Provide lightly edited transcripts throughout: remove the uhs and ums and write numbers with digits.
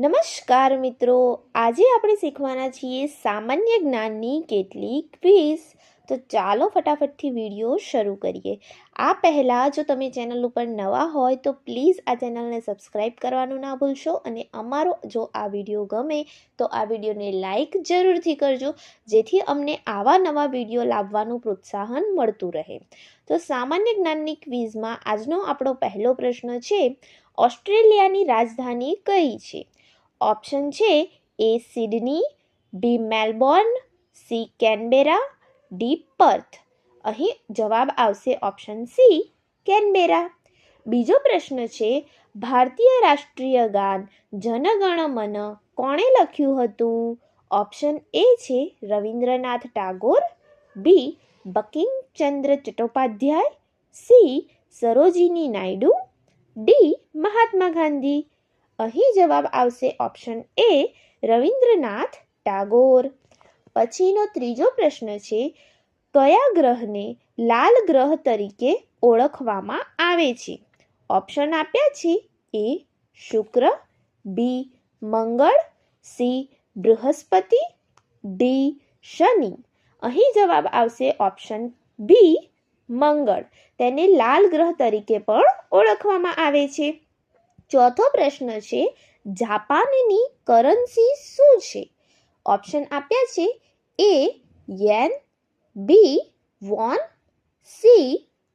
નમસ્કાર મિત્રો, આજે આપણે શીખવાના છીએ સામાન્ય જ્ઞાનની કેટલીક ક્વિઝ. તો ચાલો ફટાફટથી વિડીયો શરૂ કરીએ. આ પહેલાં જો તમે ચેનલ ઉપર નવા હોય તો પ્લીઝ આ ચેનલને સબસ્ક્રાઈબ કરવાનું ના ભૂલશો અને અમારો જો આ વિડીયો ગમે તો આ વિડીયોને લાઈક જરૂરથી કરજો, જેથી અમને આવા નવા વિડીયો લાવવાનું પ્રોત્સાહન મળતું રહે. તો સામાન્ય જ્ઞાનની ક્વિઝમાં આજનો આપણો પહેલો પ્રશ્ન છે, ઓસ્ટ્રેલિયાની રાજધાની કઈ છે? ઓપ્શન છે A Sydney, B Melbourne, C Canberra, D Perth. અહીં જવાબ આવશે ઓપ્શન સી કેનબેરા. બીજો પ્રશ્ન છે, ભારતીય રાષ્ટ્રીય ગાન જનગણ મન કોણે લખ્યું હતું? ઓપ્શન એ છે રવિન્દ્રનાથ ટાગોર, બી બંકિમચંદ્ર ચટ્ટોપાધ્યાય, સી સરોજિની નાયડુ, ડી મહાત્મા ગાંધી. અહીં જવાબ આવશે ઓપ્શન એ રવિન્દ્રનાથ ટાગોર. પછીનો ત્રીજો પ્રશ્ન છે, કયા ગ્રહને લાલ ગ્રહ તરીકે ઓળખવામાં આવે છે? ઓપ્શન આપ્યા છે એ શુક્ર, બી મંગળ, સી બૃહસ્પતિ, ડી શનિ. અહીં જવાબ આવશે ઓપ્શન બી મંગળ. તેને લાલ ગ્રહ તરીકે પણ ઓળખવામાં આવે છે. ચોથો પ્રશ્ન છે, જાપાનની કરન્સી શું છે? ઓપ્શન આપ્યા છે એ યેન, બી વોન, સી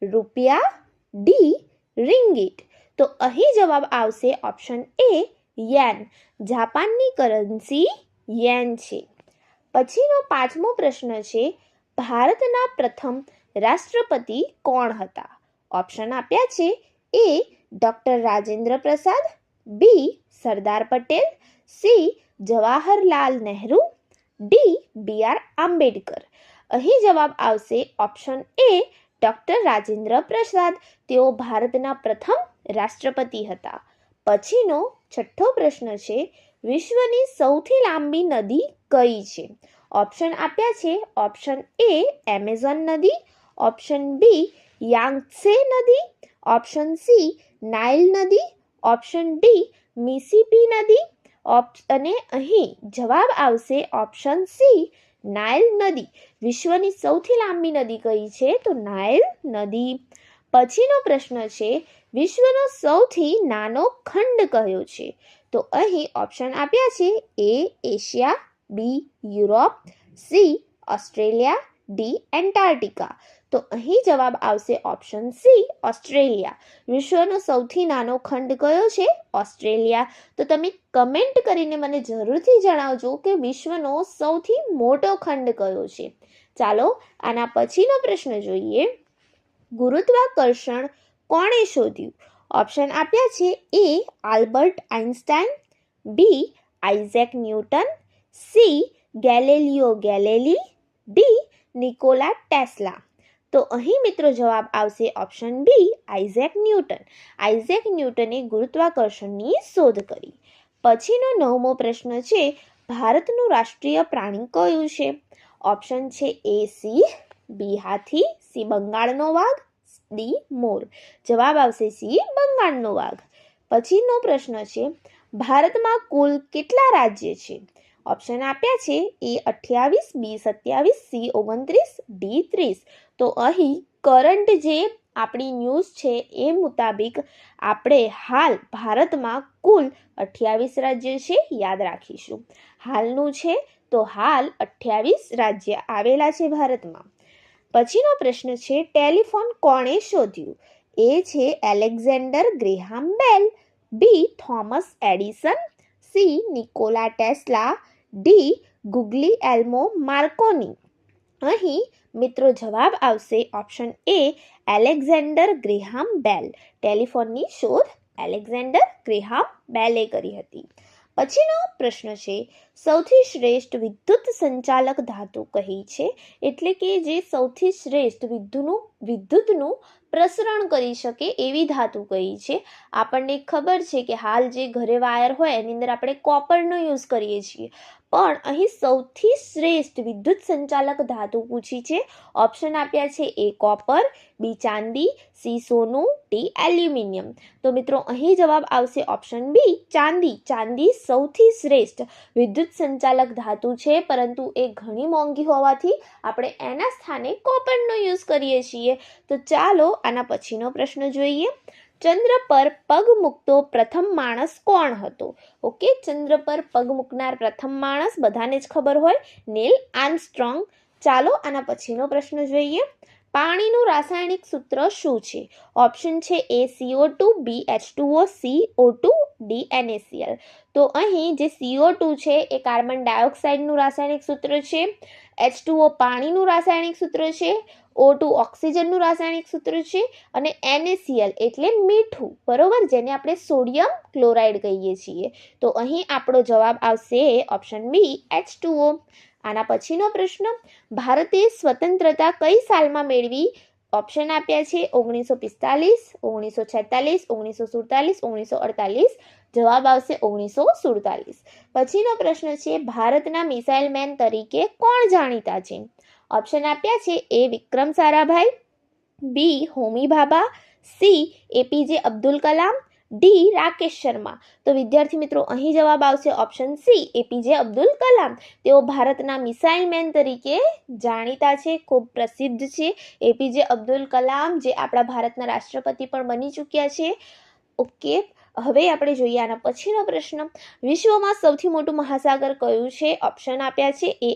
રૂપિયા, ડી રિંગિટ. તો અહીં જવાબ આવશે ઓપ્શન એ યેન. જાપાનની કરન્સી યેન છે. પછીનો પાંચમો પ્રશ્ન છે, ભારતના પ્રથમ રાષ્ટ્રપતિ કોણ હતા? ઓપ્શન આપ્યા છે એ doctor Rajendra Prasad, B Sardar Patel, C Jawaharlal Nehru, D B R Ambedkar. અહીં જવાબ આવશે ઓપ્શન એ ડૉક્ટર રાજેન્દ્ર પ્રસાદ. તેઓ ભારતના પ્રથમ રાષ્ટ્રપતિ હતા. પછીનો છઠ્ઠો પ્રશ્ન છે, વિશ્વની સૌથી લાંબી નદી કઈ છે? ઓપ્શન આપ્યા છે ઓપ્શન એ એમેઝોન નદી, ઓપ્શન બી યાંગત્સે નદી, ઓપ્શન સી નાઇલ નદી, ઓપ્શન ડી મિસિસિપી નદી અને અહીં જવાબ આવશે ઓપ્શન સી નાઇલ નદી. વિશ્વની સૌથી લાંબી નદી કઈ છે? તો નાઇલ નદી. પછીનો પ્રશ્ન છે, વિશ્વનો સૌથી નાનો ખંડ કયો છે? તો અહીં ઓપ્શન આપ્યા છે A Asia, B Europe, C Australia, D Antarctica. તો અહીં જવાબ આવશે ઓપ્શન સી ઓસ્ટ્રેલિયા. વિશ્વનો સૌથી નાનો ખંડ કયો છે? ઓસ્ટ્રેલિયા. તો તમે કમેન્ટ કરીને મને જરૂરથી જણાવજો કે વિશ્વનો સૌથી મોટો ખંડ કયો છે. ચાલો આના પછીનો પ્રશ્ન જોઈએ, ગુરુત્વાકર્ષણ કોણે શોધ્યું? ઓપ્શન આપ્યા છે A Albert Einstein, B Isaac Newton, C Galileo Galilei, D Nikola Tesla. તો અહીં મિત્રો જવાબ આવશે option B Isaac Newton. Isaac ન્યૂટને ગુરુત્વાકર્ષણની શોધ કરી. પછીનો નવમો પ્રશ્ન છે, ભારતનું રાષ્ટ્રીય પ્રાણી કયું છે? ઓપ્શન છે એ સિંહ, બી હાથી, સી બંગાળનો વાઘ, ડી મોર. જવાબ આવશે સી બંગાળનો વાઘ. પછીનો પ્રશ્ન છે, ભારતમાં કુલ કેટલા રાજ્ય છે? ઓપ્શન આપ્યા છે એ 28, બી 27, સી 29, ડી 30. તો અહીં કરંટ જે આપણી ન્યૂઝ છે એ મુતાબિક આપણે હાલ ભારતમાં કુલ 28 રાજ્ય છે, યાદ રાખીશું. હાલનું છે તો હાલ 28 રાજ્ય આવેલા છે ભારતમાં. પછીનો પ્રશ્ન છે, ટેલિફોન કોણે શોધ્યું? એ છે Alexander Graham Bell, B Thomas Edison, C Nikola Tesla, D Guglielmo Marconi. અહીં મિત્રો જવાબ આવશે option A Alexander Graham Bell. ટેલિફોનની શોધ એલેક્ઝાન્ડર ગ્રેહામ બેલે કરી હતી. પછીનો પ્રશ્ન છે, સૌથી શ્રેષ્ઠ વિદ્યુત સંચાલક ધાતુ કઈ છે? એટલે કે જે સૌથી શ્રેષ્ઠ વિદ્યુતનું પ્રસરણ કરી શકે એવી ધાતુ કઈ છે? આપણને ખબર છે કે હાલ જે ઘરે વાયર હોય એની અંદર આપણે કોપરનો યુઝ કરીએ છીએ, પણ અહીં સૌથી શ્રેષ્ઠ વિદ્યુત સંચાલક ધાતુ પૂછી છે. ઓપ્શન આપ્યા છે એ કોપર, બી ચાંદી, સી સોનું, ડી એલ્યુમિનિયમ. તો મિત્રો અહીં જવાબ આવશે ઓપ્શન બી ચાંદી. ચાંદી સૌથી શ્રેષ્ઠ વિદ્યુત સંચાલક ધાતુ છે, પરંતુ એ ઘણી મોંઘી હોવાથી આપણે એના સ્થાને કોપરનો યુઝ કરીએ છીએ. તો ચાલો આના પછીનો પ્રશ્ન જોઈએ. ચંદ્ર પર પગ મૂકતો પ્રથમ માણસ કોણ હતો? ઓકે, ચંદ્ર પર પગ મૂકનાર પ્રથમ માણસ બધાને જ ખબર હોય, નીલ આર્મસ્ટ્રોંગ. ચાલો આના પછીનો પ્રશ્ન જોઈએ. પાણીનું રાસાયણિક સૂત્ર શું છે? ઓપ્શન છે એ CO2, બી H2O, C O2, D NaCl. તો અહીં જે CO2 છે એ કાર્બન ડાયોક્સાઇડનું રાસાયણિક સૂત્ર છે, H2O પાણીનું રાસાયણિક સૂત્ર છે, O2 ઓક્સિજનનું રાસાયણિક સૂત્ર છે, અને NaCl એટલે મીઠું, બરોબર, જેને આપણે સોડિયમ ક્લોરાઇડ કહીએ છીએ. તો અહીં આપણો જવાબ આવશે ઓપ્શન બી H2O. આના પછીનો પ્રશ્ન. ભારતે સ્વતંત્રતા કઈ સાલમાં મેળવી? ઓપ્શન આપ્યા છે 1945, 1946, 1947, 1948. જવાબ આવશે 1947. પછીનો પ્રશ્ન છે ભારતના મિસાઇલ મેન તરીકે કોણ જાણીતા છે? ઓપ્શન આપ્યા છે A Vikram Sarabhai, B Homi Bhabha, C APJ Abdul Kalam, D Rakesh Sharma. તો વિદ્યાર્થી મિત્રો અહીં જવાબ આવશે option C APJ Abdul Kalam. તેઓ ભારતના મિસાઇલ મેન તરીકે જાણીતા છે, ખૂબ પ્રસિદ્ધ છે. એપીજે અબ્દુલ કલામ જે આપણા ભારતના રાષ્ટ્રપતિ પણ બની ચૂક્યા છે. ઓકે, હવે આપણે જોઈએ આના પછીનો પ્રશ્ન. વિશ્વમાં સૌથી મોટું મહાસાગર કયું છે? ઓપ્શન આપ્યા છે એ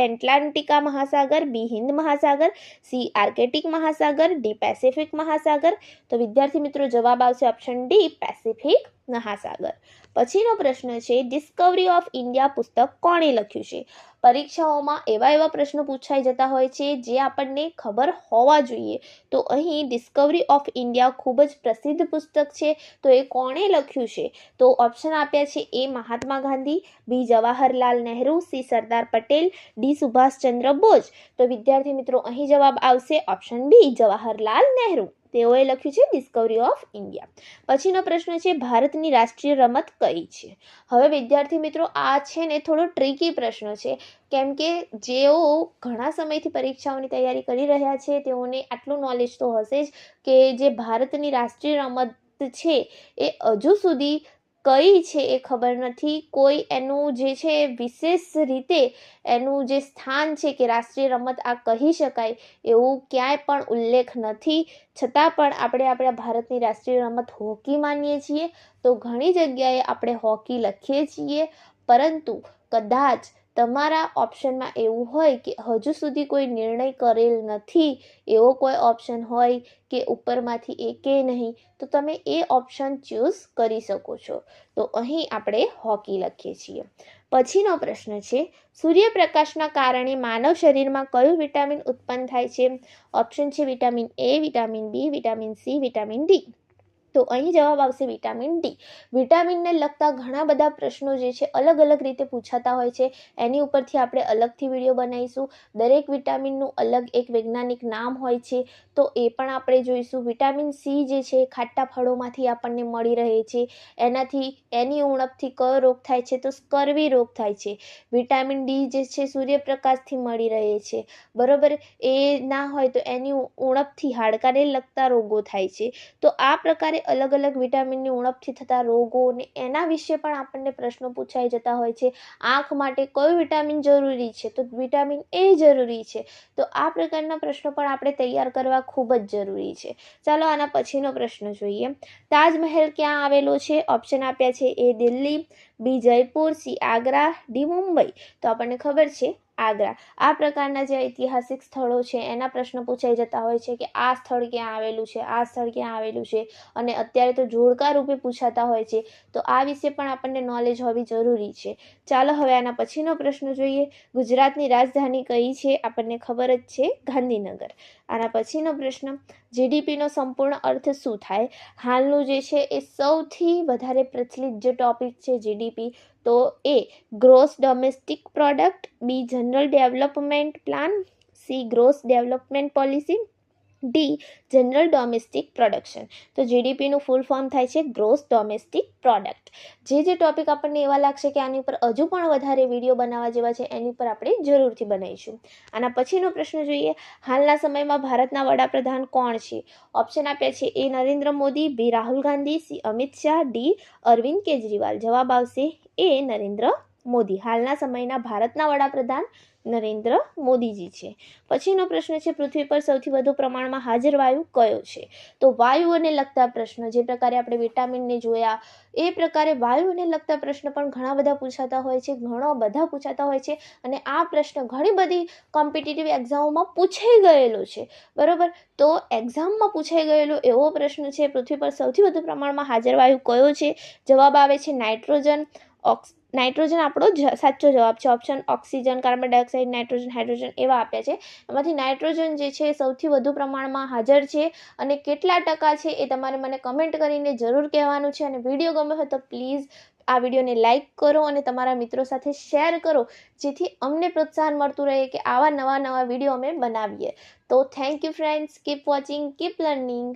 એટલાન્ટિકા મહાસાગર, બી હિન્દ મહાસાગર, સી આર્કેટિક મહાસાગર, ડી પેસિફિક મહાસાગર. તો વિદ્યાર્થી મિત્રો જવાબ આવશે ઓપ્શન ડી પેસિફિક મહાસાગર. પછીનો પ્રશ્ન છે ડિસ્કવરી ઓફ ઇન્ડિયા પુસ્તક કોણે લખ્યું છે? પરીક્ષાઓમાં એવા પ્રશ્નો પૂછાઈ જતા હોય છે જે આપણને ખબર હોવા જોઈએ. તો અહીં ડિસ્કવરી ઓફ ઇન્ડિયા ખૂબ જ પ્રસિદ્ધ પુસ્તક છે. તો એ કોણે લખ્યું છે? તો ઓપ્શન આપ્યા છે એ મહાત્મા ગાંધી, બી જવાહરલાલ નહેરુ, સી સરદાર પટેલ, ડી સુભાષચંદ્ર બોઝ. તો વિદ્યાર્થી મિત્રો અહીં જવાબ આવશે ઓપ્શન બી જવાહરલાલ નહેરુ. તેઓએ લખ્યું છે ડિસ્કવરી ઓફ ઇન્ડિયા. પછીનો પ્રશ્ન છે ભારતની રાષ્ટ્રીય રમત કઈ છે? હવે વિદ્યાર્થી મિત્રો આ છે ને થોડો ટ્રિકી પ્રશ્ન છે, કેમ કે જેઓ ઘણા સમયથી પરીક્ષાઓની તૈયારી કરી રહ્યા છે તેઓને આટલું નોલેજ તો હશે જ કે જે ભારતની રાષ્ટ્રીય રમત છે એ હજુ સુધી કઈ છે એ ખબર નથી. કોઈ એનું જે છે વિશેષ રીતે એનું જે સ્થાન છે કે રાષ્ટ્રીય રમત આ કહી શકાય એવું ક્યાંય પણ ઉલ્લેખ નથી. છતાં પણ આપણે આપણા ભારતની રાષ્ટ્રીય રમત હોકી માનીએ છીએ. તો ઘણી જગ્યાએ આપણે હોકી લખીએ છીએ, પરંતુ કદાચ તમારા ઓપ્શનમાં એવું હોય કે હજુ સુધી કોઈ નિર્ણય કરેલ નથી, એવો કોઈ ઓપ્શન હોય કે ઉપરમાંથી એકે નહીં, તો તમે એ ઓપ્શન ચૂઝ કરી શકો છો. તો અહીં આપણે હોકી લખીએ છીએ. પછીનો પ્રશ્ન છે સૂર્યપ્રકાશના કારણે માનવ શરીરમાં કયું વિટામિન ઉત્પન્ન થાય છે? ઓપ્શન છે vitamin A, vitamin B, vitamin C, vitamin D. તો અહીં જવાબ આવશે વિટામિન ડી. વિટામિનને લગતા ઘણા બધા પ્રશ્નો જે છે અલગ અલગ રીતે પૂછાતા હોય છે. એની ઉપરથી આપણે અલગથી વિડીયો બનાવીશું. દરેક વિટામિનનું અલગ એક વૈજ્ઞાનિક નામ હોય છે, તો એ પણ આપણે જોઈશું. વિટામિન સી જે છે ખાટા ફળોમાંથી આપણને મળી રહે છે. એની ઉણપથી કયો રોગ થાય છે? તો સ્કર્વી રોગ થાય છે. વિટામિન ડી જે છે સૂર્યપ્રકાશથી મળી રહે છે, બરોબર. એ ના હોય તો એની ઉણપથી હાડકાને લગતા રોગો થાય છે. તો આ પ્રકારે અલગ અલગ વિટામિનની ઉણપથી થતા રોગો અને એના વિશે પણ આપણને પ્રશ્નો પૂછાઈ જતા હોય છે. આંખ માટે કયું વિટામિન જરૂરી છે? તો વિટામિન એ જરૂરી છે. તો આ પ્રકારના પ્રશ્નો પણ આપણે તૈયાર કરવા ખૂબ જ જરૂરી છે. ચાલો આના પછીનો પ્રશ્ન જોઈએ. તાજમહેલ ક્યાં આવેલો છે? ઓપ્શન આપ્યા છે એ દિલ્હી, બી જયપુર, સી આગ્રા, ડી મુંબઈ. તો આપણને ખબર છે આગ્રા. આ પ્રકારના જે ઐતિહાસિક સ્થળો છે એના પ્રશ્નો પૂછાઈ જતા હોય છે કે આ સ્થળ ક્યાં આવેલું છે, આ સ્થળ ક્યાં આવેલું છે, અને અત્યારે તો જોડકા રૂપે પૂછાતા હોય છે. તો આ વિશે પણ આપણને નોલેજ હોવી જરૂરી છે. ચાલો હવે આના પછીનો પ્રશ્ન જોઈએ. ગુજરાતની રાજધાની કઈ છે? આપણને ખબર જ છે ગાંધીનગર. આના પછીનો પ્રશ્ન જીડીપીનો સંપૂર્ણ અર્થ શું થાય? હાલનું જે છે એ સૌથી વધારે પ્રચલિત જે ટોપિક છે જીડીપી, તો A gross domestic product, B general development plan, C gross development policy, D general domestic production. તો જીડીપીનું ફૂલ ફોર્મ થાય છે ગ્રોસ ડોમેસ્ટિક પ્રોડક્ટ. જે ટોપિક આપણને એવા લાગશે કે આની ઉપર હજુ પણ વધારે વિડીયો બનાવવા જેવા છે એની ઉપર આપણે જરૂરથી બનાવીશું. આના પછીનો પ્રશ્ન જોઈએ. હાલના સમયમાં ભારતના વડાપ્રધાન કોણ છે? ઓપ્શન આપ્યા છે એ નરેન્દ્ર મોદી, બી રાહુલ ગાંધી, સી અમિત શાહ, ડી અરવિંદ કેજરીવાલ. જવાબ આવશે એ નરેન્દ્ર મોદી. હાલના સમયના ભારતના વડાપ્રધાન નરેન્દ્ર મોદીજી છે. પછીનો પ્રશ્ન છે પૃથ્વી પર સૌથી વધુ પ્રમાણમાં હાજર વાયુ કયો છે? તો વાયુઓને લગતા પ્રશ્ન, જે પ્રકારે આપણે વિટામિનને જોયા એ પ્રકારે વાયુઓને લગતા પ્રશ્ન પણ ઘણા બધા પૂછાતા હોય છે અને આ પ્રશ્ન ઘણી બધી કોમ્પિટિટિવ એક્ઝામોમાં પૂછાઈ ગયેલો છે. બરોબર, તો એક્ઝામમાં પૂછાઈ ગયેલો એવો પ્રશ્ન છે પૃથ્વી પર સૌથી વધુ પ્રમાણમાં હાજર વાયુ કયો છે? જવાબ આવે છે નાઇટ્રોજન. નાઇટ્રોજન આપણો સાચો જવાબ છે. Option oxygen, carbon dioxide, nitrogen, hydrogen એવા આપ્યા છે. એમાંથી નાઇટ્રોજન જે છે સૌથી વધુ પ્રમાણમાં હાજર છે અને કેટલા ટકા છે એ તમારે મને કમેન્ટ કરીને જરૂર કહેવાનું છે. અને વિડીયો ગમ્યો હોય તો પ્લીઝ આ વિડીયોને લાઇક કરો અને તમારા મિત્રો સાથે શેર કરો, જેથી અમને પ્રોત્સાહન મળતું રહે કે આવા નવા વિડીયો અમે બનાવીએ. તો thank you friends, keep watching, keep learning.